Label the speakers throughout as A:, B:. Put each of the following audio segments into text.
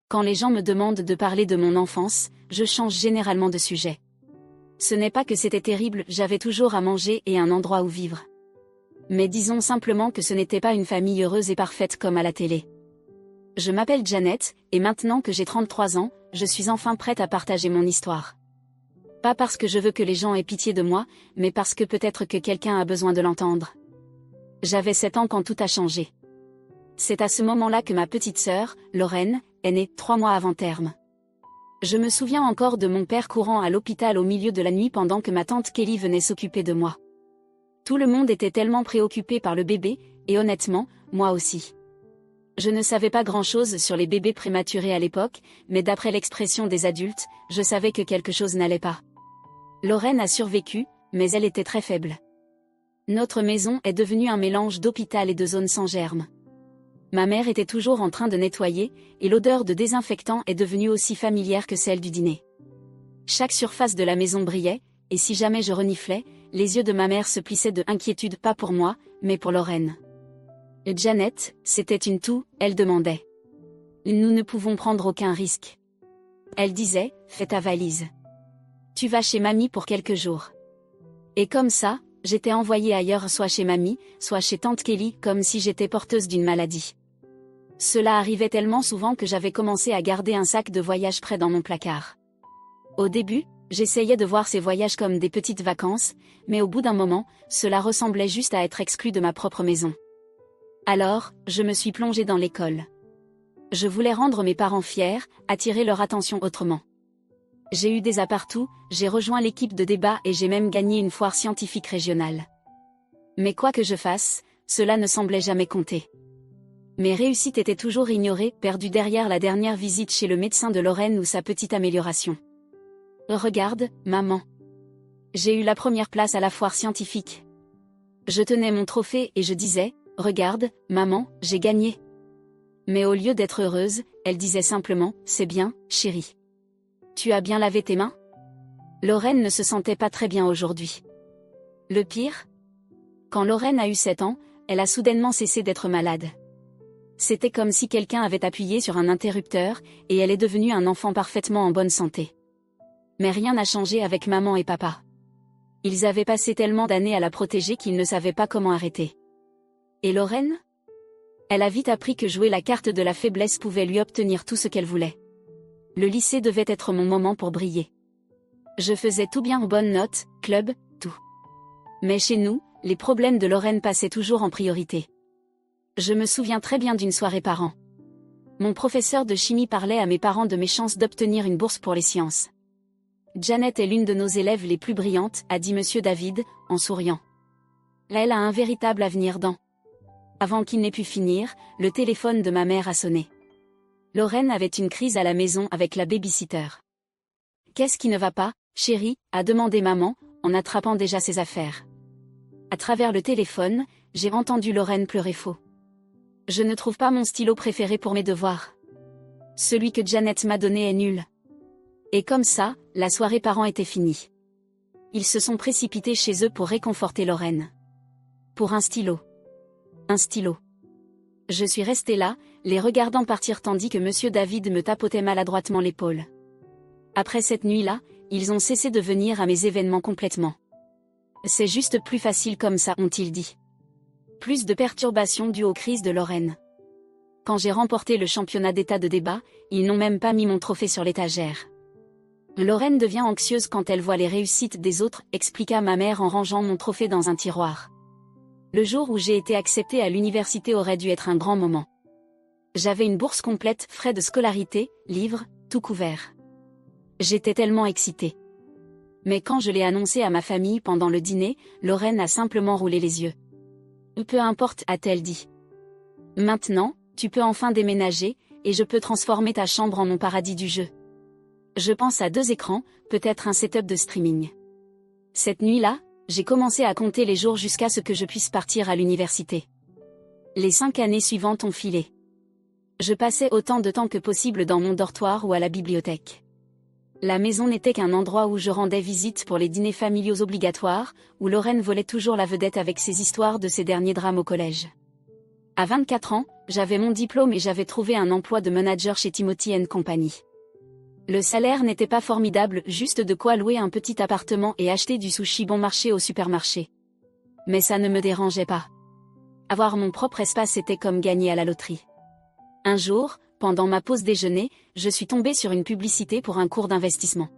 A: Quand les gens me demandent de parler de mon enfance, je change généralement de sujet. Ce n'est pas que c'était terrible, j'avais toujours à manger et un endroit où vivre. Mais disons simplement que ce n'était pas une famille heureuse et parfaite comme à la télé. Je m'appelle Janet, et maintenant que j'ai 33 ans, je suis enfin prête à partager mon histoire. Pas parce que je veux que les gens aient pitié de moi, mais parce que peut-être que quelqu'un a besoin de l'entendre. J'avais 7 ans quand tout a changé. C'est à ce moment-là que ma petite sœur, Lorraine, est née, 3 mois avant terme. Je me souviens encore de mon père courant à l'hôpital au milieu de la nuit pendant que ma tante Kelly venait s'occuper de moi. Tout le monde était tellement préoccupé par le bébé, et honnêtement, moi aussi. Je ne savais pas grand-chose sur les bébés prématurés à l'époque, mais d'après l'expression des adultes, je savais que quelque chose n'allait pas. Lorraine a survécu, mais elle était très faible. Notre maison est devenue un mélange d'hôpital et de zone sans germes. Ma mère était toujours en train de nettoyer, et l'odeur de désinfectant est devenue aussi familière que celle du dîner. Chaque surface de la maison brillait, et si jamais je reniflais, les yeux de ma mère se plissaient de inquiétude, pas pour moi, mais pour Lorraine. Janet, c'était une toux, elle demandait. Nous ne pouvons prendre aucun risque. Elle disait, fais ta valise. Tu vas chez mamie pour quelques jours. Et comme ça, j'étais envoyée ailleurs, soit chez mamie, soit chez tante Kelly, comme si j'étais porteuse d'une maladie. Cela arrivait tellement souvent que j'avais commencé à garder un sac de voyage près dans mon placard. Au début, j'essayais de voir ces voyages comme des petites vacances, mais au bout d'un moment, cela ressemblait juste à être exclu de ma propre maison. Alors, je me suis plongée dans l'école. Je voulais rendre mes parents fiers, attirer leur attention autrement. J'ai eu des appartements, j'ai rejoint l'équipe de débat et j'ai même gagné une foire scientifique régionale. Mais quoi que je fasse, cela ne semblait jamais compter. Mes réussites étaient toujours ignorées, perdues derrière la dernière visite chez le médecin de Lorraine ou sa petite amélioration. Regarde, maman. J'ai eu la première place à la foire scientifique. Je tenais mon trophée et je disais, regarde, maman, j'ai gagné. Mais au lieu d'être heureuse, elle disait simplement, c'est bien, chérie. Tu as bien lavé tes mains? Lorraine ne se sentait pas très bien aujourd'hui. Le pire? Quand Lorraine a eu 7 ans, elle a soudainement cessé d'être malade. C'était comme si quelqu'un avait appuyé sur un interrupteur, et elle est devenue un enfant parfaitement en bonne santé. Mais rien n'a changé avec maman et papa. Ils avaient passé tellement d'années à la protéger qu'ils ne savaient pas comment arrêter. Et Lorraine? Elle a vite appris que jouer la carte de la faiblesse pouvait lui obtenir tout ce qu'elle voulait. Le lycée devait être mon moment pour briller. Je faisais tout bien aux bonnes notes, club, tout. Mais chez nous, les problèmes de Lorraine passaient toujours en priorité. Je me souviens très bien d'une soirée par an. Mon professeur de chimie parlait à mes parents de mes chances d'obtenir une bourse pour les sciences. Janet est l'une de nos élèves les plus brillantes, a dit Monsieur David, en souriant. Elle a un véritable avenir dans. Avant qu'il n'ait pu finir, le téléphone de ma mère a sonné. Lorraine avait une crise à la maison avec la baby-sitter. Qu'est-ce qui ne va pas, chérie, a demandé maman, en attrapant déjà ses affaires. À travers le téléphone, j'ai entendu Lorraine pleurer faux. Je ne trouve pas mon stylo préféré pour mes devoirs. Celui que Janet m'a donné est nul. Et comme ça, la soirée parents était finie. Ils se sont précipités chez eux pour réconforter Lorraine. Pour un stylo. Un stylo. Je suis restée là, les regardant partir tandis que Monsieur David me tapotait maladroitement l'épaule. Après cette nuit-là, ils ont cessé de venir à mes événements complètement. C'est juste plus facile comme ça, ont-ils dit. Plus de perturbations dues aux crises de Lorraine. Quand j'ai remporté le championnat d'état de débat, ils n'ont même pas mis mon trophée sur l'étagère. Lorraine devient anxieuse quand elle voit les réussites des autres, expliqua ma mère en rangeant mon trophée dans un tiroir. Le jour où j'ai été acceptée à l'université aurait dû être un grand moment. J'avais une bourse complète, frais de scolarité, livres, tout couvert. J'étais tellement excitée. Mais quand je l'ai annoncé à ma famille pendant le dîner, Lorraine a simplement roulé les yeux. Peu importe, a-t-elle dit. Maintenant, tu peux enfin déménager, et je peux transformer ta chambre en mon paradis du jeu. Je pense à 2 écrans, peut-être un setup de streaming. Cette nuit-là, j'ai commencé à compter les jours jusqu'à ce que je puisse partir à l'université. Les 5 années suivantes ont filé. Je passais autant de temps que possible dans mon dortoir ou à la bibliothèque. La maison n'était qu'un endroit où je rendais visite pour les dîners familiaux obligatoires, où Lorraine volait toujours la vedette avec ses histoires de ses derniers drames au collège. À 24 ans, j'avais mon diplôme et j'avais trouvé un emploi de manager chez Timothy & Company. Le salaire n'était pas formidable, juste de quoi louer un petit appartement et acheter du sushi bon marché au supermarché. Mais ça ne me dérangeait pas. Avoir mon propre espace était comme gagner à la loterie. Un jour, pendant ma pause déjeuner, je suis tombée sur une publicité pour un cours d'investissement.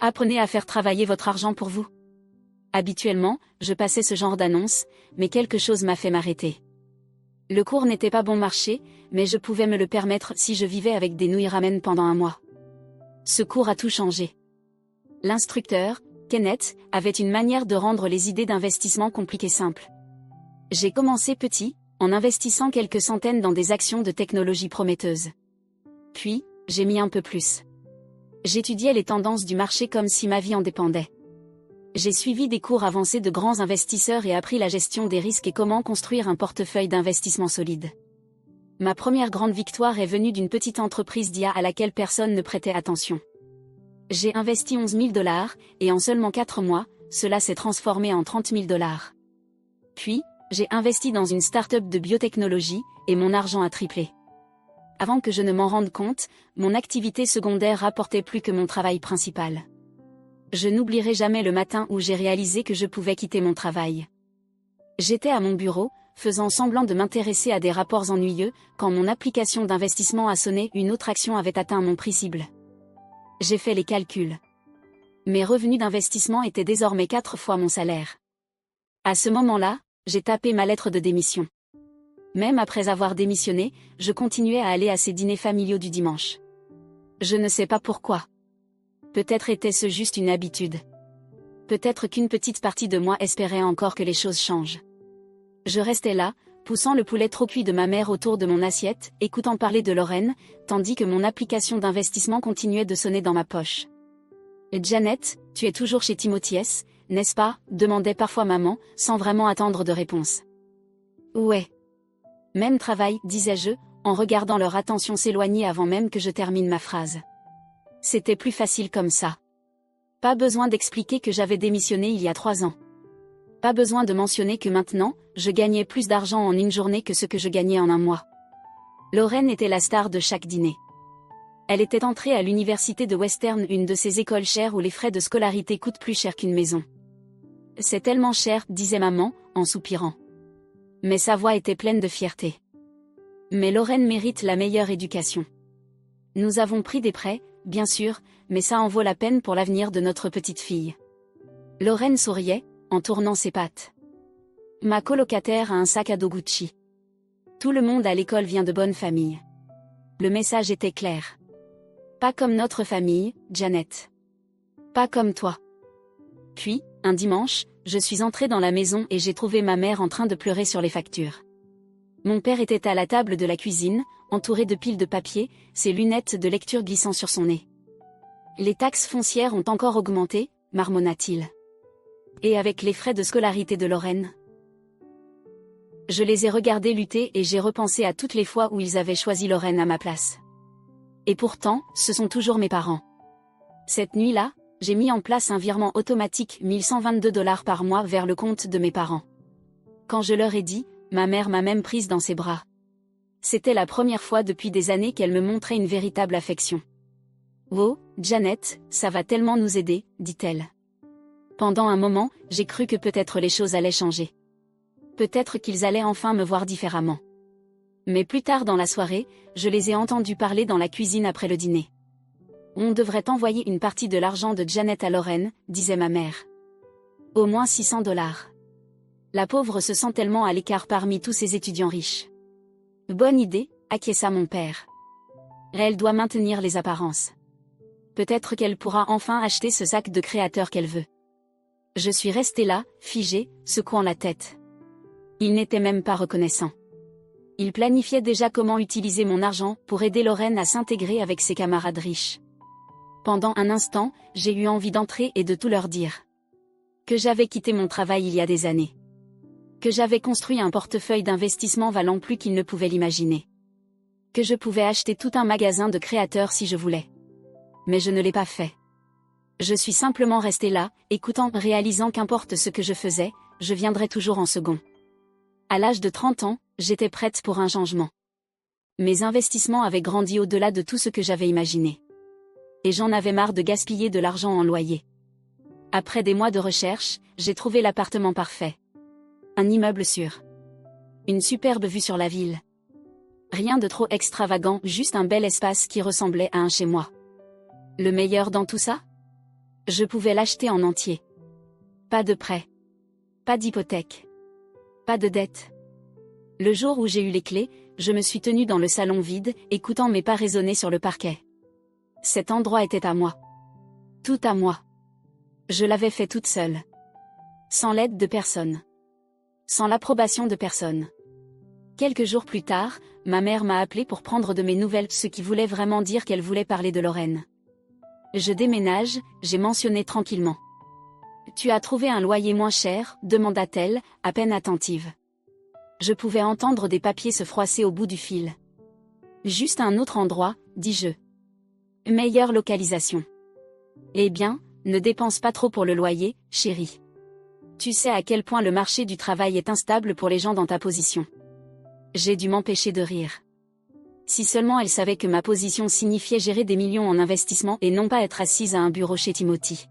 A: Apprenez à faire travailler votre argent pour vous. Habituellement, je passais ce genre d'annonce, mais quelque chose m'a fait m'arrêter. Le cours n'était pas bon marché, mais je pouvais me le permettre si je vivais avec des nouilles ramen pendant un mois. Ce cours a tout changé. L'instructeur, Kenneth, avait une manière de rendre les idées d'investissement compliquées simples. J'ai commencé petit, en investissant quelques centaines dans des actions de technologie prometteuses. Puis, j'ai mis un peu plus. J'étudiais les tendances du marché comme si ma vie en dépendait. J'ai suivi des cours avancés de grands investisseurs et appris la gestion des risques et comment construire un portefeuille d'investissement solide. Ma première grande victoire est venue d'une petite entreprise d'IA à laquelle personne ne prêtait attention. J'ai investi 11 000 $, et en seulement 4 mois, cela s'est transformé en 30 000 $. Puis, j'ai investi dans une start-up de biotechnologie, et mon argent a triplé. Avant que je ne m'en rende compte, mon activité secondaire rapportait plus que mon travail principal. Je n'oublierai jamais le matin où j'ai réalisé que je pouvais quitter mon travail. J'étais à mon bureau, faisant semblant de m'intéresser à des rapports ennuyeux, quand mon application d'investissement a sonné, une autre action avait atteint mon prix cible. J'ai fait les calculs. Mes revenus d'investissement étaient désormais 4 fois mon salaire. À ce moment-là, j'ai tapé ma lettre de démission. Même après avoir démissionné, je continuais à aller à ces dîners familiaux du dimanche. Je ne sais pas pourquoi. Peut-être était-ce juste une habitude. Peut-être qu'une petite partie de moi espérait encore que les choses changent. Je restais là, poussant le poulet trop cuit de ma mère autour de mon assiette, écoutant parler de Lorraine, tandis que mon application d'investissement continuait de sonner dans ma poche. « Janet, tu es toujours chez Timothy S, n'est-ce pas ?» demandait parfois maman, sans vraiment attendre de réponse. « Ouais. » « Même travail, disais-je, en regardant leur attention s'éloigner avant même que je termine ma phrase. C'était plus facile comme ça. Pas besoin d'expliquer que j'avais démissionné il y a 3 ans. Pas besoin de mentionner que maintenant, je gagnais plus d'argent en une journée que ce que je gagnais en un mois. Lorraine était la star de chaque dîner. Elle était entrée à l'université de Western, une de ces écoles chères où les frais de scolarité coûtent plus cher qu'une maison. « C'est tellement cher, » disait maman, en soupirant. Mais sa voix était pleine de fierté. Mais Lorraine mérite la meilleure éducation. Nous avons pris des prêts, bien sûr, mais ça en vaut la peine pour l'avenir de notre petite fille. Lorraine souriait, en tournant ses pattes. Ma colocataire a un sac à dos Gucci. Tout le monde à l'école vient de bonnes familles. Le message était clair. Pas comme notre famille, Janet. Pas comme toi. Puis, un dimanche, je suis entrée dans la maison et j'ai trouvé ma mère en train de pleurer sur les factures. Mon père était à la table de la cuisine, entouré de piles de papier, ses lunettes de lecture glissant sur son nez. Les taxes foncières ont encore augmenté, marmonna-t-il. Et avec les frais de scolarité de Lorraine. Je les ai regardés lutter et j'ai repensé à toutes les fois où ils avaient choisi Lorraine à ma place. Et pourtant, ce sont toujours mes parents. Cette nuit-là, j'ai mis en place un virement automatique 1 122 $ par mois vers le compte de mes parents. Quand je leur ai dit, ma mère m'a même prise dans ses bras. C'était la première fois depuis des années qu'elle me montrait une véritable affection. « Oh, Janet, ça va tellement nous aider, » dit-elle. Pendant un moment, j'ai cru que peut-être les choses allaient changer. Peut-être qu'ils allaient enfin me voir différemment. Mais plus tard dans la soirée, je les ai entendus parler dans la cuisine après le dîner. On devrait envoyer une partie de l'argent de Janet à Lorraine, disait ma mère. Au moins 600 $. La pauvre se sent tellement à l'écart parmi tous ces étudiants riches. Bonne idée, acquiesça mon père. Elle doit maintenir les apparences. Peut-être qu'elle pourra enfin acheter ce sac de créateur qu'elle veut. Je suis restée là, figée, secouant la tête. Il n'était même pas reconnaissant. Il planifiait déjà comment utiliser mon argent pour aider Lorraine à s'intégrer avec ses camarades riches. Pendant un instant, j'ai eu envie d'entrer et de tout leur dire. Que j'avais quitté mon travail il y a des années. Que j'avais construit un portefeuille d'investissement valant plus qu'ils ne pouvaient l'imaginer. Que je pouvais acheter tout un magasin de créateurs si je voulais. Mais je ne l'ai pas fait. Je suis simplement restée là, écoutant, réalisant qu'importe ce que je faisais, je viendrais toujours en second. À l'âge de 30 ans, j'étais prête pour un changement. Mes investissements avaient grandi au-delà de tout ce que j'avais imaginé. Et j'en avais marre de gaspiller de l'argent en loyer. Après des mois de recherche, j'ai trouvé l'appartement parfait. Un immeuble sûr. Une superbe vue sur la ville. Rien de trop extravagant, juste un bel espace qui ressemblait à un chez moi. Le meilleur dans tout ça? Je pouvais l'acheter en entier. Pas de prêt. Pas d'hypothèque. Pas de dette. Le jour où j'ai eu les clés, je me suis tenue dans le salon vide, écoutant mes pas résonner sur le parquet. Cet endroit était à moi. Tout à moi. Je l'avais fait toute seule. Sans l'aide de personne. Sans l'approbation de personne. Quelques jours plus tard, ma mère m'a appelé pour prendre de mes nouvelles, ce qui voulait vraiment dire qu'elle voulait parler de Lorraine. Je déménage, j'ai mentionné tranquillement. Tu as trouvé un loyer moins cher, demanda-t-elle, à peine attentive. Je pouvais entendre des papiers se froisser au bout du fil. Juste un autre endroit, dis-je. Meilleure localisation. Eh bien, ne dépense pas trop pour le loyer, chérie. Tu sais à quel point le marché du travail est instable pour les gens dans ta position. J'ai dû m'empêcher de rire. Si seulement elle savait que ma position signifiait gérer des millions en investissement et non pas être assise à un bureau chez Timothy.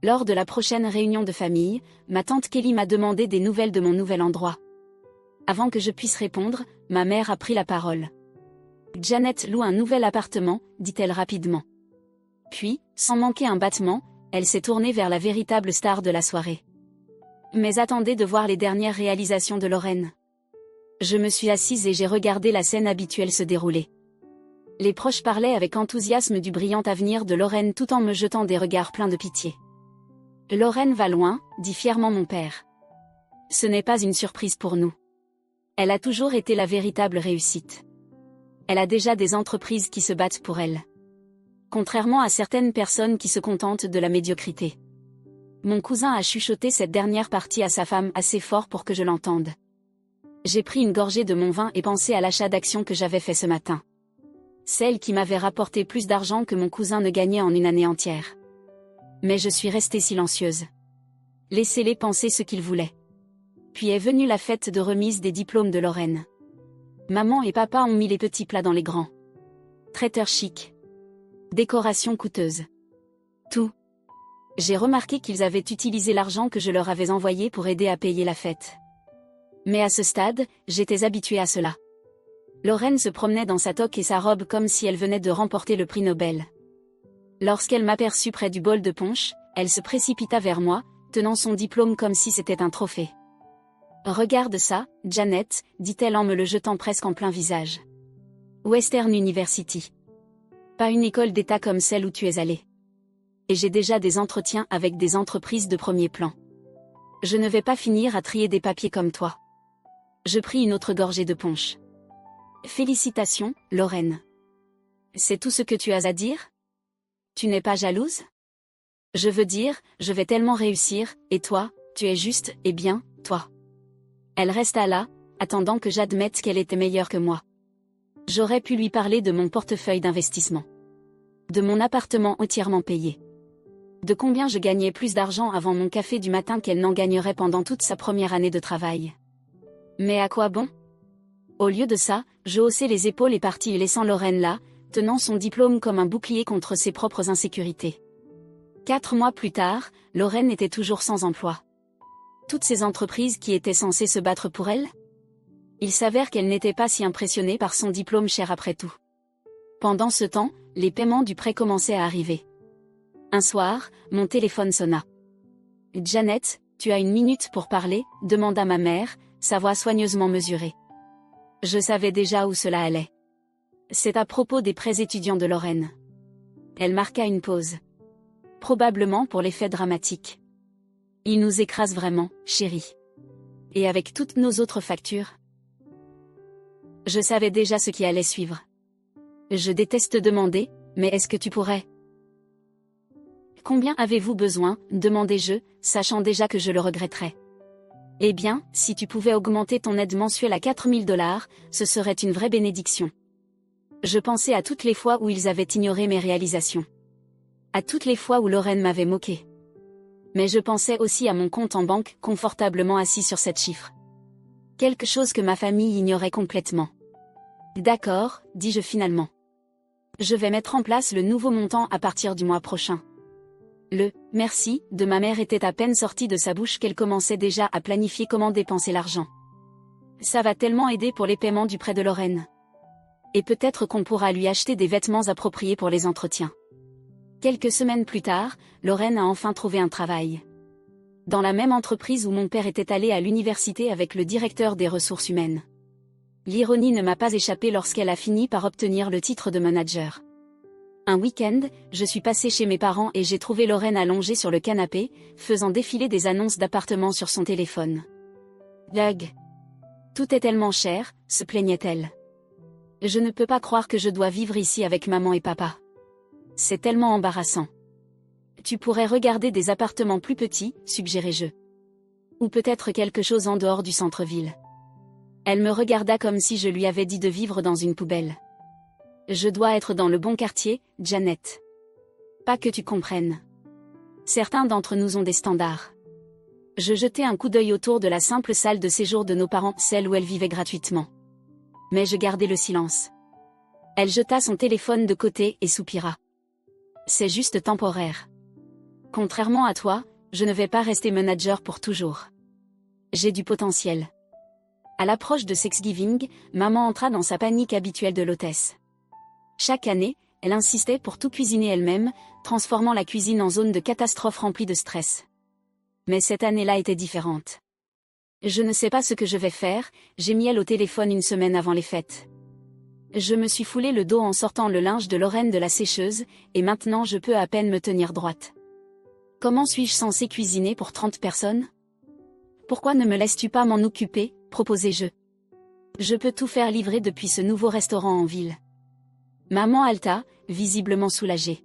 A: Lors de la prochaine réunion de famille, ma tante Kelly m'a demandé des nouvelles de mon nouvel endroit. Avant que je puisse répondre, ma mère a pris la parole. Janet loue un nouvel appartement, dit-elle rapidement. Puis, sans manquer un battement, elle s'est tournée vers la véritable star de la soirée. Mais attendez de voir les dernières réalisations de Lorraine. Je me suis assise et j'ai regardé la scène habituelle se dérouler. Les proches parlaient avec enthousiasme du brillant avenir de Lorraine tout en me jetant des regards pleins de pitié. Lorraine va loin, dit fièrement mon père. Ce n'est pas une surprise pour nous. Elle a toujours été la véritable réussite. Elle a déjà des entreprises qui se battent pour elle. Contrairement à certaines personnes qui se contentent de la médiocrité. Mon cousin a chuchoté cette dernière partie à sa femme assez fort pour que je l'entende. J'ai pris une gorgée de mon vin et pensé à l'achat d'actions que j'avais fait ce matin. Celle qui m'avait rapporté plus d'argent que mon cousin ne gagnait en une année entière. Mais je suis restée silencieuse. Laissez-les penser ce qu'ils voulaient. Puis est venue la fête de remise des diplômes de Lorraine. Maman et papa ont mis les petits plats dans les grands. Traiteur chic. Décoration coûteuse. Tout. J'ai remarqué qu'ils avaient utilisé l'argent que je leur avais envoyé pour aider à payer la fête. Mais à ce stade, j'étais habituée à cela. Lorraine se promenait dans sa toque et sa robe comme si elle venait de remporter le prix Nobel. Lorsqu'elle m'aperçut près du bol de punch, elle se précipita vers moi, tenant son diplôme comme si c'était un trophée. « Regarde ça, Janet, dit-elle en me le jetant presque en plein visage. Western University. Pas une école d'État comme celle où tu es allée. Et j'ai déjà des entretiens avec des entreprises de premier plan. Je ne vais pas finir à trier des papiers comme toi. » Je pris une autre gorgée de punch. Félicitations, Lorraine. C'est tout ce que tu as à dire? Tu n'es pas jalouse? Je veux dire, je vais tellement réussir, et toi, tu es juste, eh bien, toi. Elle resta là, attendant que j'admette qu'elle était meilleure que moi. J'aurais pu lui parler de mon portefeuille d'investissement. De mon appartement entièrement payé. De combien je gagnais plus d'argent avant mon café du matin qu'elle n'en gagnerait pendant toute sa première année de travail. Mais à quoi bon? Au lieu de ça, je haussai les épaules et partis laissant Lorraine là, tenant son diplôme comme un bouclier contre ses propres insécurités. 4 mois plus tard, Lorraine était toujours sans emploi. Toutes ces entreprises qui étaient censées se battre pour elle? Il s'avère qu'elle n'était pas si impressionnée par son diplôme cher après tout. Pendant ce temps, les paiements du prêt commençaient à arriver. Un soir, mon téléphone sonna. « Janet, tu as une minute pour parler ?» demanda ma mère, sa voix soigneusement mesurée. Je savais déjà où cela allait. C'est à propos des prêts étudiants de Lorraine. Elle marqua une pause. Probablement pour l'effet dramatique. Il nous écrase vraiment, chérie. Et avec toutes nos autres factures. Je savais déjà ce qui allait suivre. Je déteste demander, mais est-ce que tu pourrais? Combien avez-vous besoin, demandai-je, sachant déjà que je le regretterais. Eh bien, si tu pouvais augmenter ton aide mensuelle à 4 000 $, ce serait une vraie bénédiction. Je pensais à toutes les fois où ils avaient ignoré mes réalisations. À toutes les fois où Lorraine m'avait moqué. Mais je pensais aussi à mon compte en banque, confortablement assis sur 7 chiffres. Quelque chose que ma famille ignorait complètement. D'accord, dis-je finalement. Je vais mettre en place le nouveau montant à partir du mois prochain. Le « merci » de ma mère était à peine sorti de sa bouche qu'elle commençait déjà à planifier comment dépenser l'argent. Ça va tellement aider pour les paiements du prêt de Lorraine. Et peut-être qu'on pourra lui acheter des vêtements appropriés pour les entretiens. Quelques semaines plus tard, Lorraine a enfin trouvé un travail. Dans la même entreprise où mon père était allé à l'université avec le directeur des ressources humaines. L'ironie ne m'a pas échappé lorsqu'elle a fini par obtenir le titre de manager. Un week-end, je suis passée chez mes parents et j'ai trouvé Lorraine allongée sur le canapé, faisant défiler des annonces d'appartements sur son téléphone. Ugh. Tout est tellement cher, se plaignait-elle. Je ne peux pas croire que je dois vivre ici avec maman et papa. C'est tellement embarrassant. Tu pourrais regarder des appartements plus petits, suggérai-je. Ou peut-être quelque chose en dehors du centre-ville. Elle me regarda comme si je lui avais dit de vivre dans une poubelle. Je dois être dans le bon quartier, Janet. Pas que tu comprennes. Certains d'entre nous ont des standards. Je jetai un coup d'œil autour de la simple salle de séjour de nos parents, celle où elle vivait gratuitement. Mais je gardai le silence. Elle jeta son téléphone de côté et soupira. C'est juste temporaire. Contrairement à toi, je ne vais pas rester manager pour toujours. J'ai du potentiel. À l'approche de Thanksgiving, maman entra dans sa panique habituelle de l'hôtesse. Chaque année, elle insistait pour tout cuisiner elle-même, transformant la cuisine en zone de catastrophe remplie de stress. Mais cette année-là était différente. Je ne sais pas ce que je vais faire, j'ai mis elle au téléphone une semaine avant les fêtes. Je me suis foulé le dos en sortant le linge de Lorraine de la sécheuse, et maintenant je peux à peine me tenir droite. Comment suis-je censée cuisiner pour 30 personnes ? Pourquoi ne me laisses-tu pas m'en occuper ? Proposai-je. Je peux tout faire livrer depuis ce nouveau restaurant en ville. Maman halta, visiblement soulagée.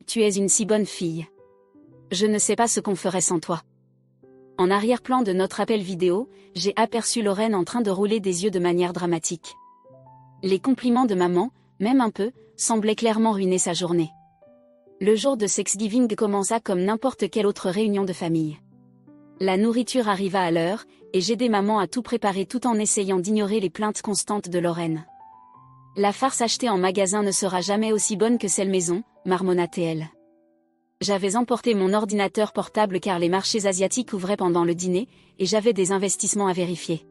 A: Tu es une si bonne fille. Je ne sais pas ce qu'on ferait sans toi. En arrière-plan de notre appel vidéo, j'ai aperçu Lorraine en train de rouler des yeux de manière dramatique. Les compliments de maman, même un peu, semblaient clairement ruiner sa journée. Le jour de Thanksgiving commença comme n'importe quelle autre réunion de famille. La nourriture arriva à l'heure, et j'aidai maman à tout préparer tout en essayant d'ignorer les plaintes constantes de Lorraine. La farce achetée en magasin ne sera jamais aussi bonne que celle maison, marmonna-t-elle. J'avais emporté mon ordinateur portable car les marchés asiatiques ouvraient pendant le dîner, et j'avais des investissements à vérifier.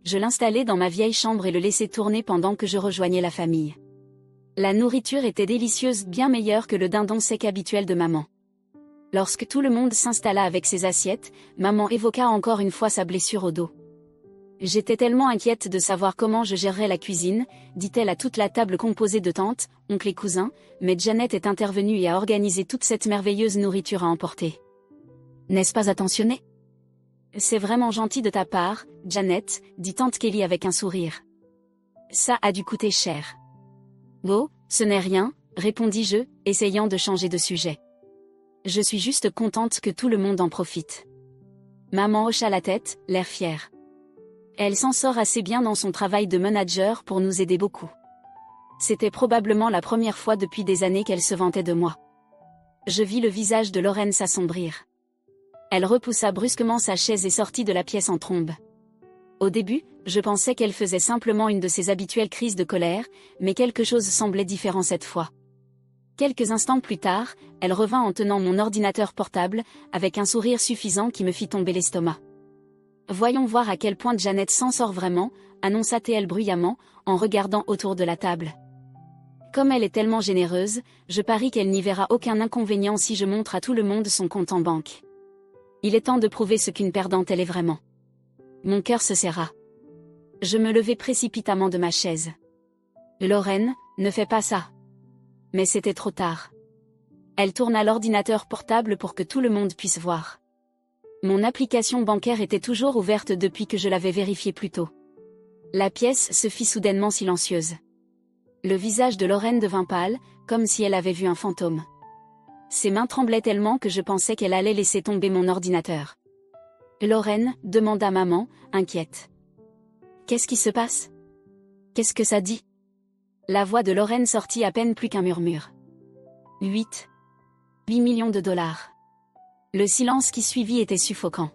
A: Je l'installai dans ma vieille chambre et le laissai tourner pendant que je rejoignais la famille. La nourriture était délicieuse, bien meilleure que le dindon sec habituel de maman. Lorsque tout le monde s'installa avec ses assiettes, maman évoqua encore une fois sa blessure au dos. J'étais tellement inquiète de savoir comment je gérerais la cuisine, dit-elle à toute la table composée de tantes, oncles et cousins, mais Janet est intervenue et a organisé toute cette merveilleuse nourriture à emporter. N'est-ce pas attentionné ? C'est vraiment gentil de ta part, Janet, dit tante Kelly avec un sourire. Ça a dû coûter cher. Oh, ce n'est rien, répondis-je, essayant de changer de sujet. Je suis juste contente que tout le monde en profite. Maman hocha la tête, l'air fier. Elle s'en sort assez bien dans son travail de manager pour nous aider beaucoup. C'était probablement la première fois depuis des années qu'elle se vantait de moi. Je vis le visage de Lorraine s'assombrir. Elle repoussa brusquement sa chaise et sortit de la pièce en trombe. Au début, je pensais qu'elle faisait simplement une de ses habituelles crises de colère, mais quelque chose semblait différent cette fois. Quelques instants plus tard, elle revint en tenant mon ordinateur portable, avec un sourire suffisant qui me fit tomber l'estomac. Voyons voir à quel point Janet s'en sort vraiment, annonça-t-elle bruyamment, en regardant autour de la table. Comme elle est tellement généreuse, je parie qu'elle n'y verra aucun inconvénient si je montre à tout le monde son compte en banque. Il est temps de prouver ce qu'une perdante elle est vraiment. Mon cœur se serra. Je me levai précipitamment de ma chaise. Lorraine, ne fais pas ça. Mais c'était trop tard. Elle tourna l'ordinateur portable pour que tout le monde puisse voir. Mon application bancaire était toujours ouverte depuis que je l'avais vérifiée plus tôt. La pièce se fit soudainement silencieuse. Le visage de Lorraine devint pâle, comme si elle avait vu un fantôme. Ses mains tremblaient tellement que je pensais qu'elle allait laisser tomber mon ordinateur. Lorraine, demanda maman, inquiète. Qu'est-ce qui se passe ? Qu'est-ce que ça dit ? La voix de Lorraine sortit à peine plus qu'un murmure. 8 millions de dollars. Le silence qui suivit était suffocant.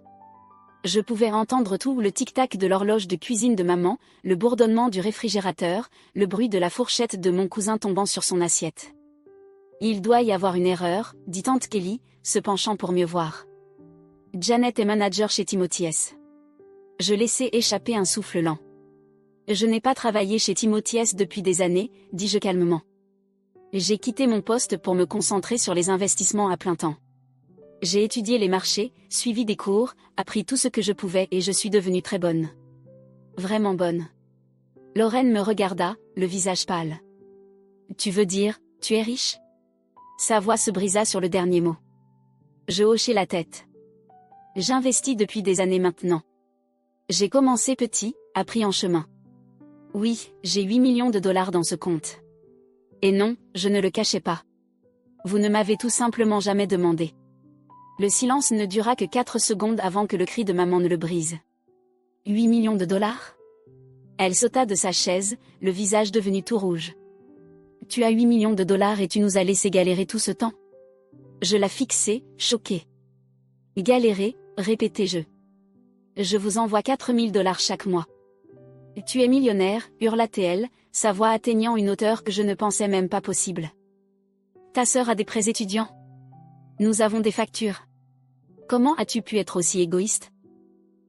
A: Je pouvais entendre tout le tic-tac de l'horloge de cuisine de maman, le bourdonnement du réfrigérateur, le bruit de la fourchette de mon cousin tombant sur son assiette. Il doit y avoir une erreur, dit tante Kelly, se penchant pour mieux voir. Janet est manager chez Timothy S. Je laissai échapper un souffle lent. Je n'ai pas travaillé chez Timothy S depuis des années, dis-je calmement. J'ai quitté mon poste pour me concentrer sur les investissements à plein temps. J'ai étudié les marchés, suivi des cours, appris tout ce que je pouvais et je suis devenue très bonne. Vraiment bonne. Lorraine me regarda, le visage pâle. Tu veux dire, tu es riche ? Sa voix se brisa sur le dernier mot. Je hochai la tête. J'investis depuis des années maintenant. J'ai commencé petit, appris en chemin. Oui, j'ai 8 millions de dollars dans ce compte. Et non, je ne le cachais pas. Vous ne m'avez tout simplement jamais demandé. Le silence ne dura que 4 secondes avant que le cri de maman ne le brise. 8 millions de dollars ? Elle sauta de sa chaise, le visage devenu tout rouge. Tu as 8 millions de dollars et tu nous as laissé galérer tout ce temps ? Je la fixai, choquée. Galérer, répétai-je. Je vous envoie 4 000 dollars chaque mois. Tu es millionnaire, hurla-t-elle, sa voix atteignant une hauteur que je ne pensais même pas possible. Ta sœur a des prêts étudiants ? Nous avons des factures. Comment as-tu pu être aussi égoïste ?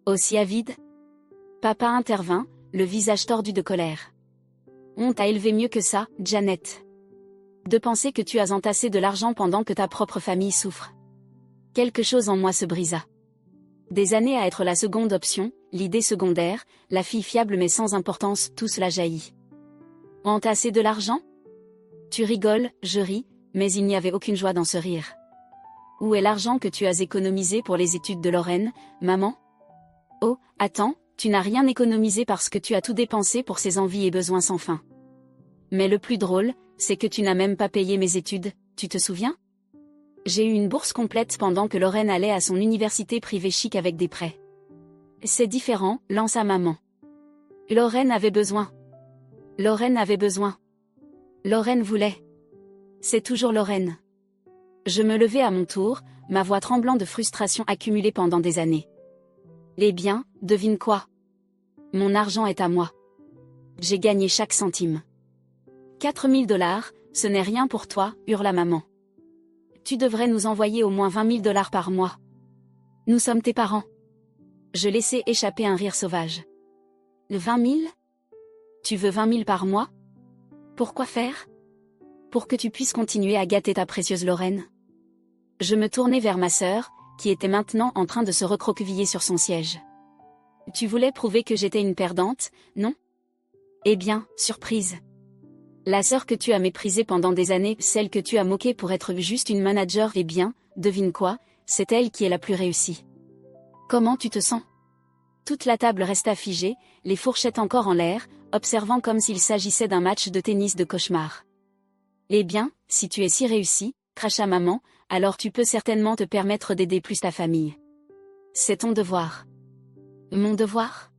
A: Aussi avide ? Papa intervint, le visage tordu de colère. On t'a élevé mieux que ça, Janet. De penser que tu as entassé de l'argent pendant que ta propre famille souffre. Quelque chose en moi se brisa. Des années à être la seconde option, l'idée secondaire, la fille fiable mais sans importance, tout cela jaillit. Entasser de l'argent ? Tu rigoles, je ris, mais il n'y avait aucune joie dans ce rire. Où est l'argent que tu as économisé pour les études de Lorraine, maman ? Oh, attends, tu n'as rien économisé parce que tu as tout dépensé pour ses envies et besoins sans fin. Mais le plus drôle, c'est que tu n'as même pas payé mes études, tu te souviens ? J'ai eu une bourse complète pendant que Lorraine allait à son université privée chic avec des prêts. C'est différent, lança maman. Lorraine avait besoin. Lorraine avait besoin. Lorraine voulait. C'est toujours Lorraine. Je me levai à mon tour, ma voix tremblant de frustration accumulée pendant des années. Eh bien, devine quoi ? Mon argent est à moi. J'ai gagné chaque centime. 4 000 dollars, ce n'est rien pour toi, hurla maman. Tu devrais nous envoyer au moins 20 000 dollars par mois. Nous sommes tes parents. Je laissai échapper un rire sauvage. 20 000 ? Tu veux 20 000 par mois ? Pourquoi faire ? Pour que tu puisses continuer à gâter ta précieuse Lorraine. Je me tournai vers ma sœur, qui était maintenant en train de se recroqueviller sur son siège. Tu voulais prouver que j'étais une perdante, non ? Eh bien, surprise. La sœur que tu as méprisée pendant des années, celle que tu as moquée pour être juste une manager, eh bien, devine quoi, c'est elle qui est la plus réussie. Comment tu te sens ? Toute la table resta figée, les fourchettes encore en l'air, observant comme s'il s'agissait d'un match de tennis de cauchemar. Eh bien, si tu es si réussie, cracha maman, alors tu peux certainement te permettre d'aider plus ta famille. C'est ton devoir. Mon devoir ?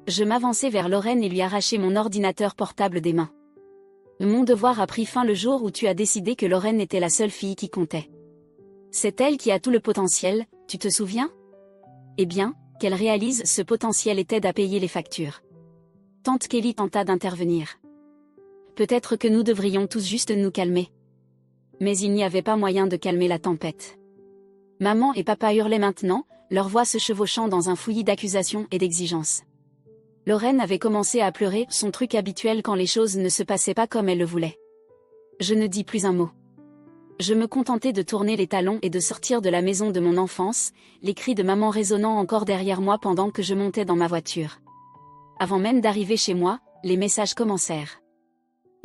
A: Je m'avançai vers Lorraine et lui arrachai mon ordinateur portable des mains. Mon devoir a pris fin le jour où tu as décidé que Lorraine était la seule fille qui comptait. C'est elle qui a tout le potentiel, tu te souviens ? Eh bien, qu'elle réalise ce potentiel et t'aide à payer les factures. Tante Kelly tenta d'intervenir. Peut-être que nous devrions tous juste nous calmer. Mais il n'y avait pas moyen de calmer la tempête. Maman et papa hurlaient maintenant, leur voix se chevauchant dans un fouillis d'accusations et d'exigences. Lorraine avait commencé à pleurer, son truc habituel quand les choses ne se passaient pas comme elle le voulait. Je ne dis plus un mot. Je me contentais de tourner les talons et de sortir de la maison de mon enfance, les cris de maman résonnant encore derrière moi pendant que je montais dans ma voiture. Avant même d'arriver chez moi, les messages commencèrent.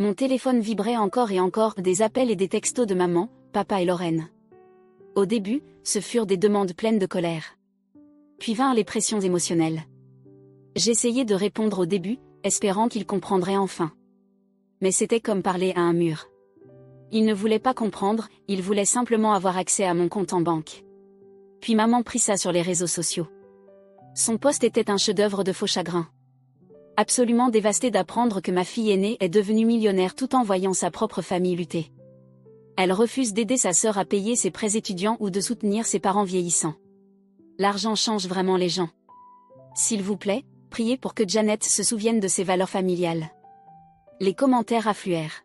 A: Mon téléphone vibrait encore et encore, des appels et des textos de maman, papa et Lorraine. Au début, ce furent des demandes pleines de colère. Puis vinrent les pressions émotionnelles. J'essayais de répondre au début, espérant qu'ils comprendraient enfin. Mais c'était comme parler à un mur. Ils ne voulaient pas comprendre, ils voulaient simplement avoir accès à mon compte en banque. Puis maman prit ça sur les réseaux sociaux. Son post était un chef-d'œuvre de faux chagrin. Absolument dévastée d'apprendre que ma fille aînée est devenue millionnaire tout en voyant sa propre famille lutter. Elle refuse d'aider sa sœur à payer ses prêts étudiants ou de soutenir ses parents vieillissants. L'argent change vraiment les gens. S'il vous plaît, priez pour que Janet se souvienne de ses valeurs familiales. Les commentaires affluèrent.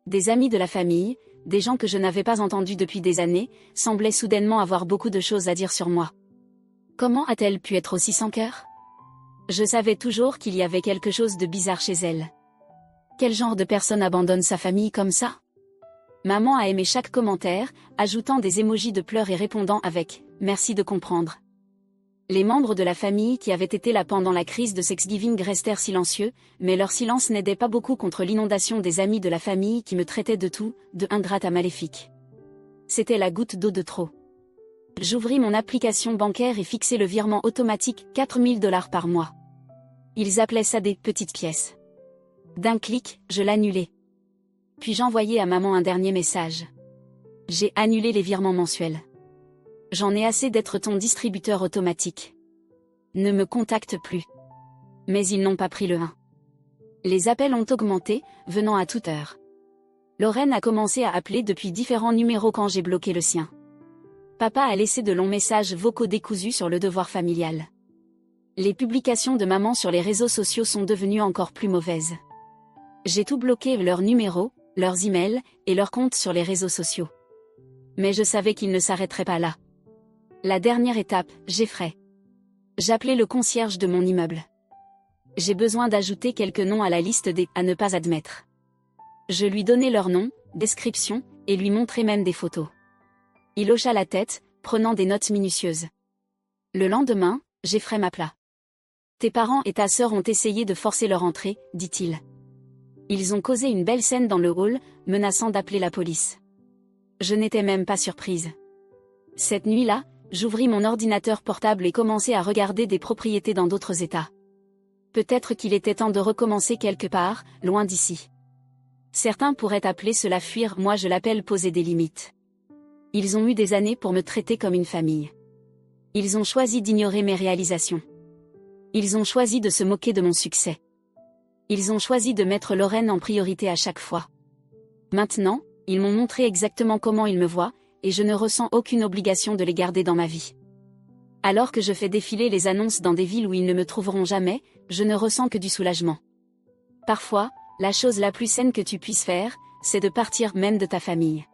A: Des amis de la famille, des gens que je n'avais pas entendus depuis des années, semblaient soudainement avoir beaucoup de choses à dire sur moi. Comment a-t-elle pu être aussi sans cœur? Je savais toujours qu'il y avait quelque chose de bizarre chez elle. Quel genre de personne abandonne sa famille comme ça? Maman a aimé chaque commentaire, ajoutant des émojis de pleurs et répondant avec « Merci de comprendre ». Les membres de la famille qui avaient été là pendant la crise de Thanksgiving restèrent silencieux, mais leur silence n'aidait pas beaucoup contre l'inondation des amis de la famille qui me traitaient de tout, de ingrate à maléfique. C'était la goutte d'eau de trop. J'ouvris mon application bancaire et fixai le virement automatique 4 000 $ par mois. Ils appelaient ça des petites pièces. D'un clic, je l'annulai. Puis j'envoyai à maman un dernier message. J'ai annulé les virements mensuels. J'en ai assez d'être ton distributeur automatique. Ne me contacte plus. Mais ils n'ont pas pris le 1. Les appels ont augmenté, venant à toute heure. Lorraine a commencé à appeler depuis différents numéros quand j'ai bloqué le sien. Papa a laissé de longs messages vocaux décousus sur le devoir familial. Les publications de maman sur les réseaux sociaux sont devenues encore plus mauvaises. J'ai tout bloqué, leurs numéros, leurs emails, et leurs comptes sur les réseaux sociaux. Mais je savais qu'ils ne s'arrêteraient pas là. La dernière étape, j'effraie. J'appelais le concierge de mon immeuble. J'ai besoin d'ajouter quelques noms à la liste des « à ne pas admettre ». Je lui donnai leur nom, description, et lui montrai même des photos. Il hocha la tête, prenant des notes minutieuses. Le lendemain, Jeffrey m'appela. « Tes parents et ta sœur ont essayé de forcer leur entrée, dit-il. Ils ont causé une belle scène dans le hall, menaçant d'appeler la police. » Je n'étais même pas surprise. Cette nuit-là, j'ouvris mon ordinateur portable et commençai à regarder des propriétés dans d'autres États. Peut-être qu'il était temps de recommencer quelque part, loin d'ici. Certains pourraient appeler cela fuir, moi je l'appelle poser des limites. Ils ont eu des années pour me traiter comme une famille. Ils ont choisi d'ignorer mes réalisations. Ils ont choisi de se moquer de mon succès. Ils ont choisi de mettre Lorraine en priorité à chaque fois. Maintenant, ils m'ont montré exactement comment ils me voient, et je ne ressens aucune obligation de les garder dans ma vie. Alors que je fais défiler les annonces dans des villes où ils ne me trouveront jamais, je ne ressens que du soulagement. Parfois, la chose la plus saine que tu puisses faire, c'est de partir même de ta famille.